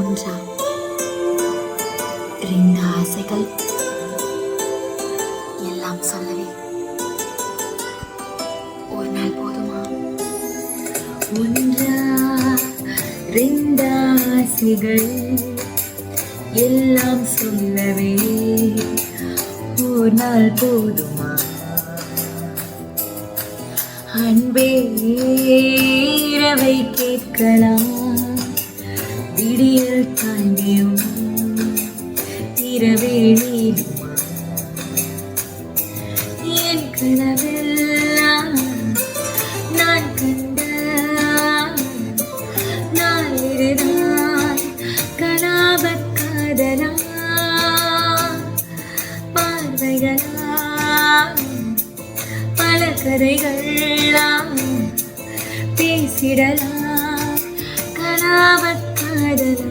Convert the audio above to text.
ஒன்றா ரெண்டு ஆசைகள் எல்லாம் சொல்லவே ஒரு நாள் போதுமா? ஒன்றா ரெண்டு ஆசைகள் எல்லாம் சொல்லவே ஒரு நாள் போதுமா? அன்பே இரவை கேட்கலாம், விடியல் தாண்டியும் இரவே நீடுமா? என் கனவெல்லாம் நான் கண்ட நாளிருந்தான் கலாப காதலா பார்வைகளா பல கதைகள்லாம் பேசிடலாம் கலாப காதலா.